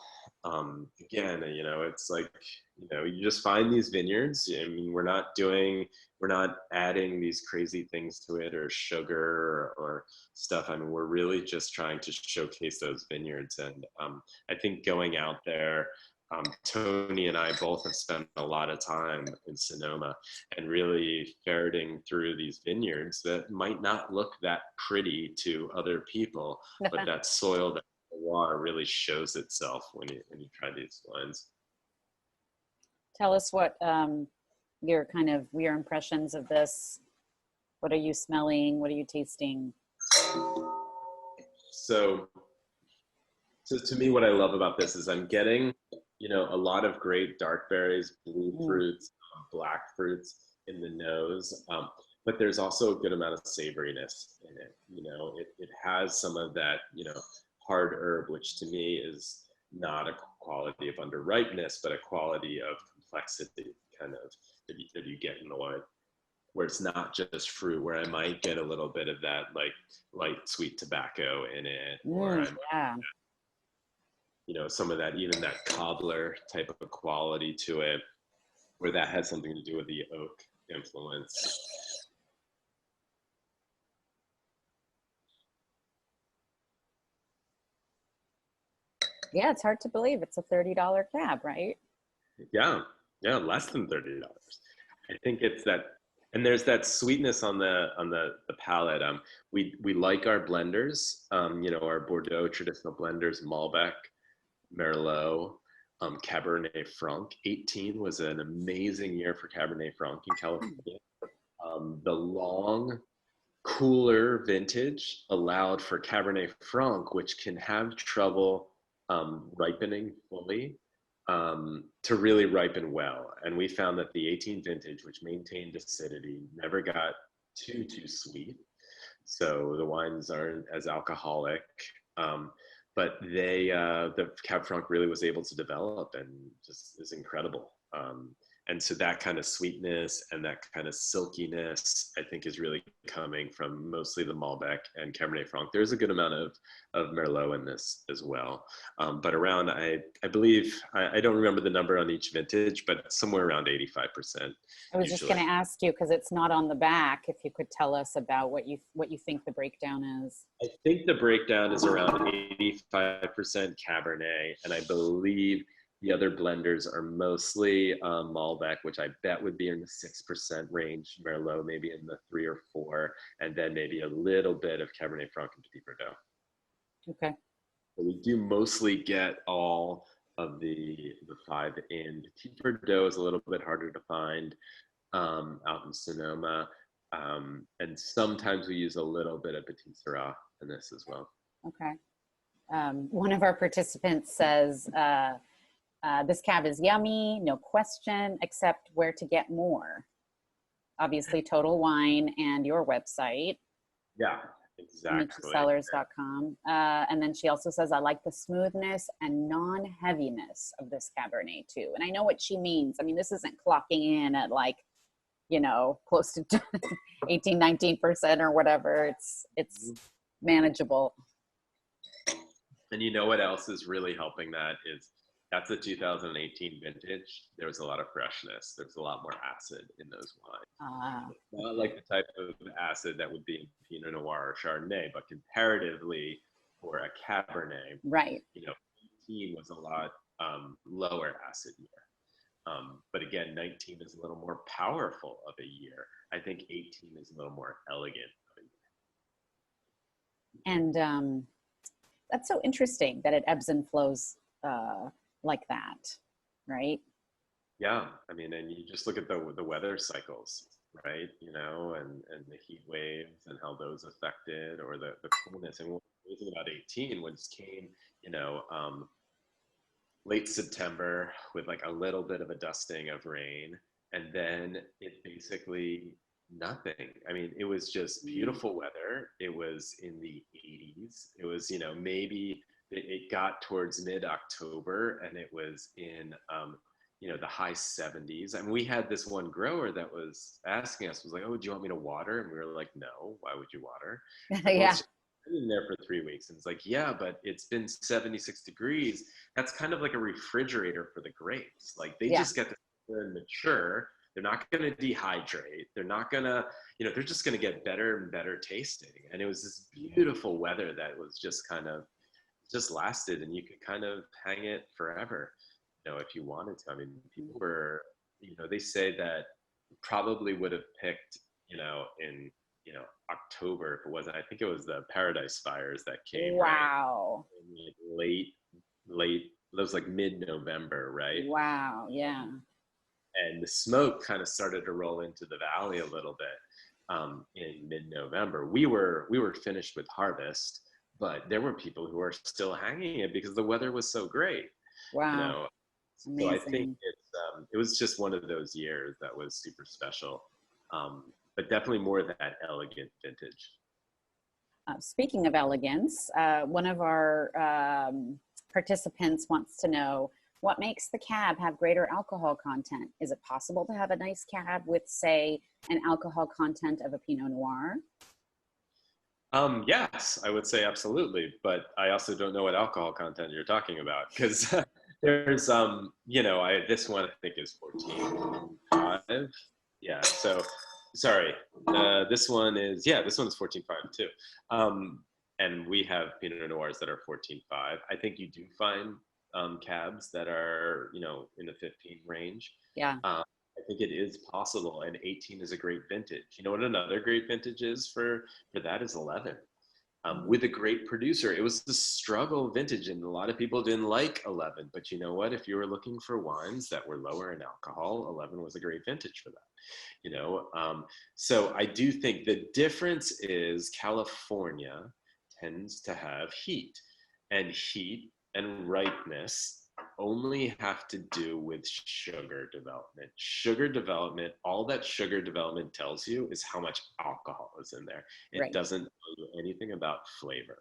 Again, you know, it's like, you know, you just find these vineyards. I mean, we're not adding these crazy things to it or sugar or stuff. I mean, we're really just trying to showcase those vineyards. And I think going out there, Tony and I both have spent a lot of time in Sonoma and really ferreting through these vineyards that might not look that pretty to other people, but that soil, that water really shows itself when you try these wines. Tell us what your impressions of this. What are you smelling? What are you tasting? So to me, what I love about this is I'm getting, you know, a lot of great dark berries, blue fruits, black fruits in the nose, but there's also a good amount of savoriness in it. You know, it has some of that, you know, hard herb, which to me is not a quality of underripeness, but a quality of complexity, kind of that you get in the wine, where it's not just fruit, where I might get a little bit of that like light sweet tobacco in it, or you know, some of that, even that cobbler type of quality to it, where that has something to do with the oak influence. Yeah, it's hard to believe it's a $30 cab, right? Yeah, less than $30. I think it's that, and there's that sweetness on the palate. We like our blenders, you know, our Bordeaux traditional blenders, Malbec, Merlot, Cabernet Franc. 18 was an amazing year for Cabernet Franc in California. The long, cooler vintage allowed for Cabernet Franc, which can have trouble ripening fully, to really ripen well. And we found that the 18 vintage, which maintained acidity, never got too sweet. So the wines aren't as alcoholic. But the Cab Franc really was able to develop and just is incredible. And so that kind of sweetness and that kind of silkiness, I think, is really coming from mostly the Malbec and Cabernet Franc. There's a good amount of Merlot in this as well. But around, I believe, I don't remember the number on each vintage, but somewhere around 85%. I was just going to ask you, because it's not on the back, if you could tell us about what you think the breakdown is. I think the breakdown is around 85% Cabernet, and I believe the other blenders are mostly Malbec, which I bet would be in the 6% range, Merlot maybe in the 3 or 4, and then maybe a little bit of Cabernet Franc and Petit Verdot. Okay. So we do mostly get all of the 5 in. Petit Verdot is a little bit harder to find out in Sonoma, and sometimes we use a little bit of Petit Syrah in this as well. Okay. One of our participants says, this cab is yummy, no question, except where to get more. Obviously, Total Wine and your website. Yeah, exactly. AmiciCellars.com. And then she also says, I like the smoothness and non-heaviness of this Cabernet too. And I know what she means. I mean, this isn't clocking in at like, you know, close to 18, 19% or whatever. It's manageable. And you know what else is really helping that is That's a 2018 vintage. There was a lot of freshness. There's a lot more acid in those wines. Not like the type of acid that would be in Pinot Noir or Chardonnay, but comparatively for a Cabernet, Right. 18 was a lot lower acid year. But again, 19 is a little more powerful of a year. I think 18 is a little more elegant of a year. And that's so interesting that it ebbs and flows like that, right? Yeah, I mean, and you just look at the weather cycles, right? And the heat waves and how those affected, or the coolness. And what was amazing about 18 was came, late September with like a little bit of a dusting of rain, and then it basically nothing. I mean, it was just beautiful weather. It was in the 80s. It was, maybe it got towards mid-October, and it was in, the high 70s. I mean, we had this one grower that was asking us, was like, "Oh, do you want me to water?" And we were like, "No, why would you water?" Like, well, Yeah. it's been in there for 3 weeks. And it's like, "Yeah, but it's been 76 degrees. That's kind of like a refrigerator for the grapes. Like they just get to sit there and mature. They're not going to dehydrate. They're not going to, they're just going to get better and better tasting." And it was this beautiful weather that was just kind of just lasted, and you could kind of hang it forever, if you wanted to. I mean, people were, they say that probably would have picked, in, October, if it wasn't, I think it was the Paradise fires that came. Wow. Right? Late, it was like mid-November, right? Wow, yeah. And the smoke kind of started to roll into the valley a little bit in mid-November. We were finished with harvest, but there were people who were still hanging it because the weather was so great. Wow. So I think it was just one of those years that was super special, but definitely more of that elegant vintage. Speaking of elegance, one of our participants wants to know, what makes the cab have greater alcohol content? Is it possible to have a nice cab with, say, an alcohol content of a Pinot Noir? Yes, I would say absolutely, but I also don't know what alcohol content you're talking about, because there's, this one I think is 14.5. Yeah, so sorry, this one is 14.5 too. And we have Pinot Noirs that are 14.5. I think you do find cabs that are, in the 15 range. Yeah. I think it is possible, and 18 is a great vintage. You know what another great vintage is for that is 11. With a great producer. It was the struggle vintage, and a lot of people didn't like 11. But you know what? If you were looking for wines that were lower in alcohol, 11 was a great vintage for that. So I do think the difference is California tends to have heat and ripeness only have to do with sugar development. Sugar development, all that sugar development tells you is how much alcohol is in there. It doesn't tell you anything about flavor.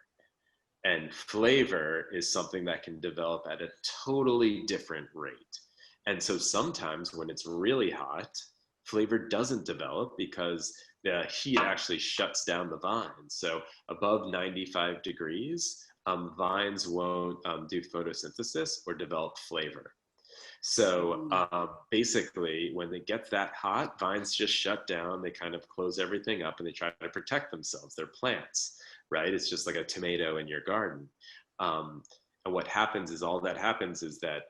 And flavor is something that can develop at a totally different rate. And so sometimes when it's really hot, flavor doesn't develop because the heat actually shuts down the vine. So above 95 degrees, vines won't do photosynthesis or develop flavor. So basically, when it gets that hot, vines just shut down. They kind of close everything up and they try to protect themselves. They're plants, right? It's just like a tomato in your garden. And what happens is that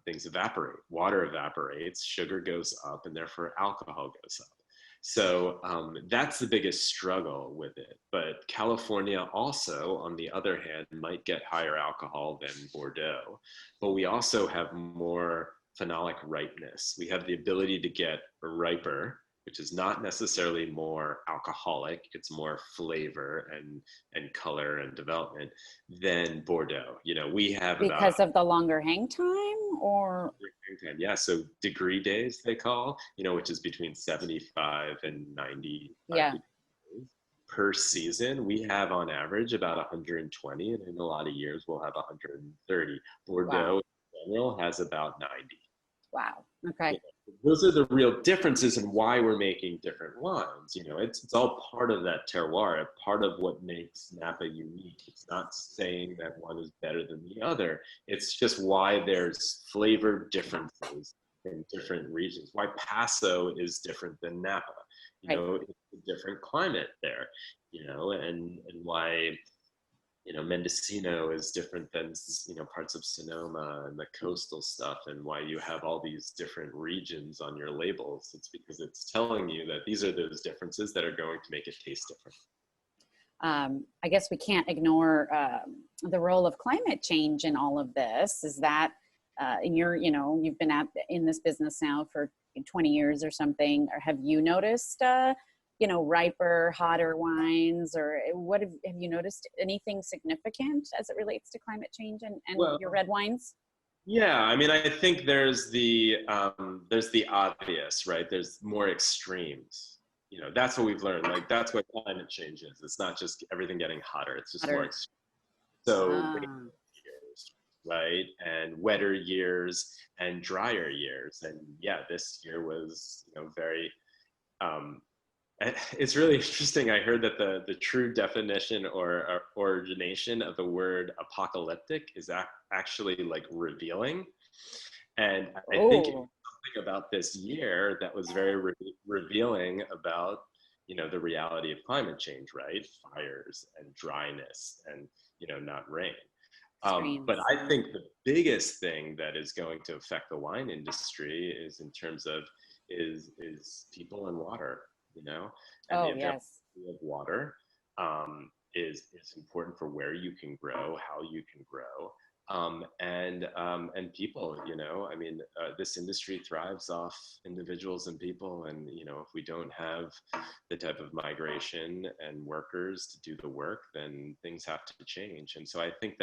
things evaporate. Water evaporates, sugar goes up, and therefore alcohol goes up. So that's the biggest struggle with it. But California also, on the other hand, might get higher alcohol than Bordeaux. But we also have more phenolic ripeness. We have the ability to get riper, which is not necessarily more alcoholic. It's more flavor and color and development than Bordeaux. We have because of the longer hang time, or yeah, so degree days they call, which is between 75 and 90 per season. We have on average about 120, and in a lot of years we'll have 130. Bordeaux in general has about 90. Wow. Okay. those are the real differences in why we're making different wines. You know, it's all part of that terroir, part of what makes Napa unique. It's not saying that one is better than the other. It's just why there's flavor differences in different regions. Why Paso is different than Napa. You Right. know, it's a different climate there. You know, and why, you know, Mendocino is different than, you know, parts of Sonoma and the coastal stuff, and why you have all these different regions on your labels. It's because it's telling you that these are those differences that are going to make it taste different. I guess we can't ignore the role of climate change in all of this. Is that you know, you've been in this business now for 20 years or something, or have you noticed you know, riper, hotter wines, or what have you noticed anything significant as it relates to climate change and Well, your red wines? yeah, I mean, I think there's the obvious, right? There's more extremes. You know, that's what we've learned. Like, that's what climate change is. It's not just everything getting hotter. It's just more Hotter. extreme. So Ah, rainy years, right? And wetter years and drier years. And yeah, this year was, you know, very, it's really interesting. I heard that the true definition or origination of the word apocalyptic is actually like revealing. And I think oh, something about this year that was very revealing about, you know, the reality of climate change, right? Fires and dryness and, you know, not rain. But extremes. I think the biggest thing that is going to affect the wine industry is in terms of is people and water, you know, and the Oh, availability yes. of water is important for where you can grow, how you can grow, and people. You know, I mean, this industry thrives off individuals and people, and you know, if we don't have the type of migration and workers to do the work, then things have to change. And so I think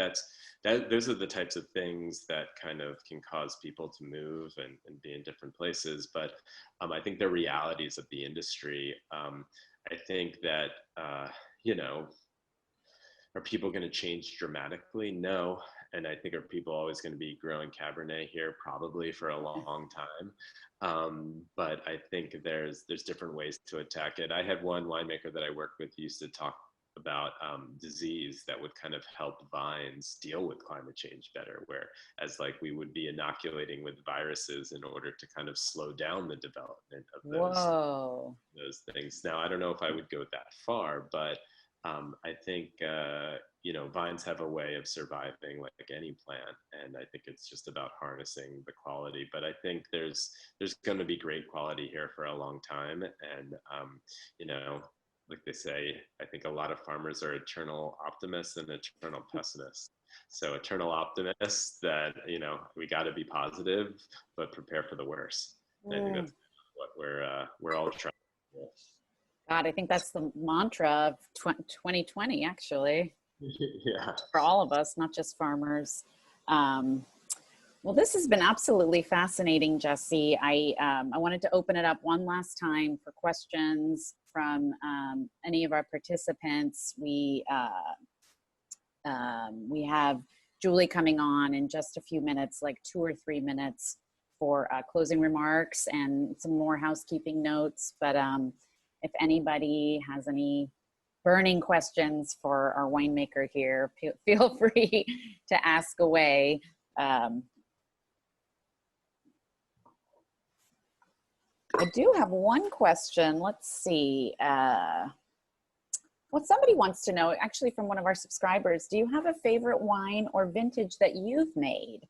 those are the types of things that kind of can cause people to move and be in different places. But I think the realities of the industry, I think that, you know, are people going to change dramatically? No. And I think are people always going to be growing Cabernet here? Probably for a long time. But I think there's different ways to attack it. I had one winemaker that I worked with who used to talk about disease that would kind of help vines deal with climate change better, whereas like we would be inoculating with viruses in order to kind of slow down the development of Whoa. those things. Now, I don't know if I would go that far, but I think you know, vines have a way of surviving like any plant, and I think it's just about harnessing the quality. But I think there's going to be great quality here for a long time, and you know, like they say, I think a lot of farmers are eternal optimists and eternal pessimists. So eternal optimists that, you know, we got to be positive, but prepare for the worst. And I think that's what we're all trying to do. God, I think that's the mantra of 2020, actually, Yeah. for all of us, not just farmers. Well, this has been absolutely fascinating, Jesse. I wanted to open it up one last time for questions from any of our participants. We have Julie coming on in just a few minutes, like 2 or 3 minutes for closing remarks and some more housekeeping notes. But if anybody has any burning questions for our winemaker here, feel free to ask away. I do have one question. Let's see. Well, somebody wants to know, actually from one of our subscribers, do you have a favorite wine or vintage that you've made?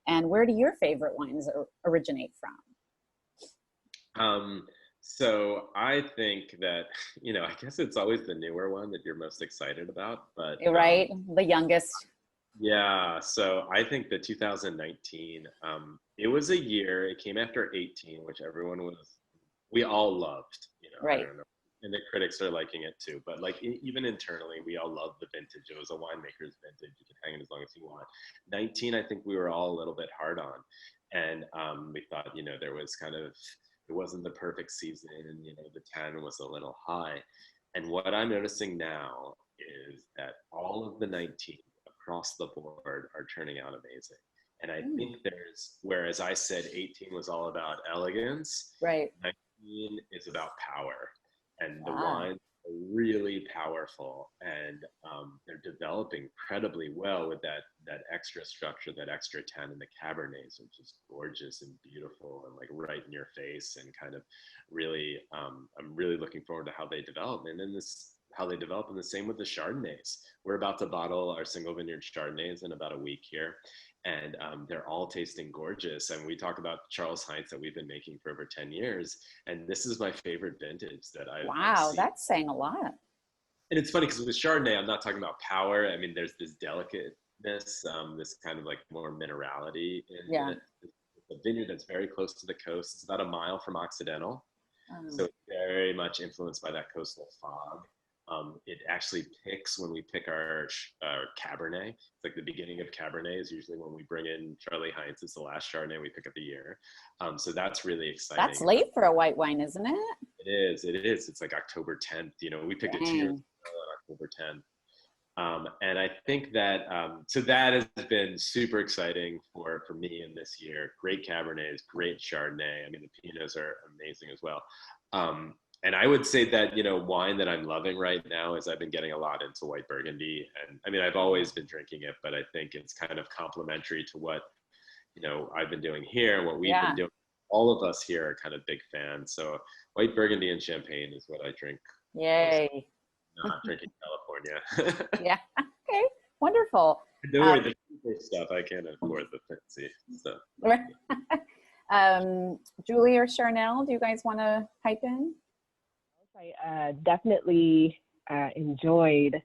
And where do your favorite wines originate from? So I think that, you know, I guess it's always the newer one that you're most excited about, but Right, the youngest. yeah, so I think the 2019, it was a year, it came after 18, which we all loved, you know, I Right. don't know, and the critics are liking it too, but like even internally, we all loved the vintage. It was a winemaker's vintage. You can hang it as long as you want. 19, I think we were all a little bit hard on. And we thought, you know, there was kind of, it wasn't the perfect season, and, you know, the 10 was a little high. And what I'm noticing now is that all of the 19 across the board are turning out amazing. And I think whereas I said 18 was all about elegance, Right. 19 is about power. And the Wow. wines are really powerful, and they're developing incredibly well with that extra structure, that extra tannin in the Cabernets, which is gorgeous and beautiful and like right in your face, and kind of really, I'm really looking forward to how they develop. And then how they develop, and the same with the Chardonnays. We're about to bottle our single vineyard Chardonnays in about a week here, and they're all tasting gorgeous. And we talk about Charles Heinz that we've been making for over 10 years, and this is my favorite vintage that I've seen. That's saying a lot. And it's funny because with Chardonnay, I'm not talking about power. I mean, there's this delicateness, this kind of like more minerality in it. It's a vineyard that's very close to the coast. It's about a mile from Occidental. So it's very much influenced by that coastal fog. It actually picks, when we pick our Cabernet, it's like the beginning of Cabernet is usually when we bring in Charlie Heinz. It's the last Chardonnay we pick of the year. So that's really exciting. That's late for a white wine, isn't it? It is. It's like October 10th. You know, we picked it 2 years ago on October 10th. And I think that, so that has been super exciting for me in this year. Great Cabernets, great Chardonnay. I mean, the Pinots are amazing as well. And I would say that, you know, wine that I'm loving right now is I've been getting a lot into white Burgundy. And I mean, I've always been drinking it, but I think it's kind of complementary to what, you know, I've been doing here, what we've been doing. All of us here are kind of big fans. So white Burgundy and champagne is what I drink. Yay. Not drinking California. Yeah. Okay. Wonderful. Don't worry, the cheaper stuff, I can't afford the fancy stuff. Julie or Charnel, do you guys want to pipe in? I definitely enjoyed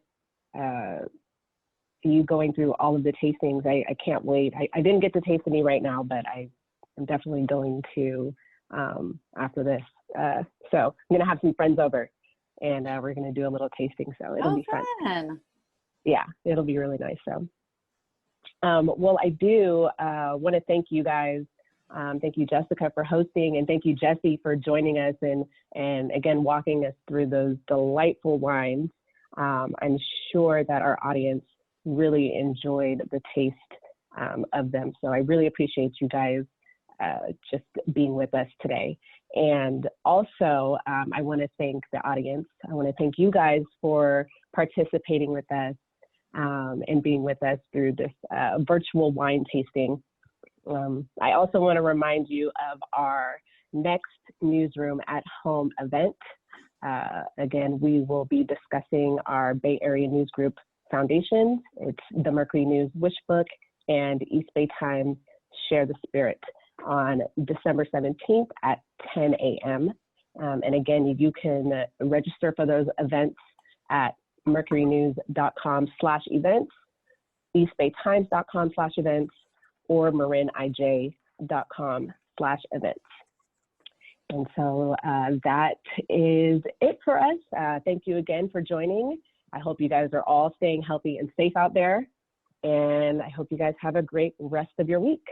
you going through all of the tastings. I can't wait. I didn't get to taste any right now, but I'm definitely going to after this. So I'm going to have some friends over, and we're going to do a little tasting. So it'll be fun. Yeah, it'll be really nice. So, well, I do want to thank you guys. Thank you, Jessica, for hosting, and thank you, Jesse, for joining us and again, walking us through those delightful wines. I'm sure that our audience really enjoyed the taste of them. So I really appreciate you guys just being with us today. And also, I want to thank the audience. I want to thank you guys for participating with us and being with us through this virtual wine tasting. I also want to remind you of our next Newsroom at Home event. Again, we will be discussing our Bay Area News Group foundations. It's the Mercury News Wish Book and East Bay Times Share the Spirit on December 17th at 10 a.m. And again, you can register for those events at mercurynews.com/events, eastbaytimes.com/events, or marinij.com/events. And so that is it for us. Thank you again for joining. I hope you guys are all staying healthy and safe out there. And I hope you guys have a great rest of your week.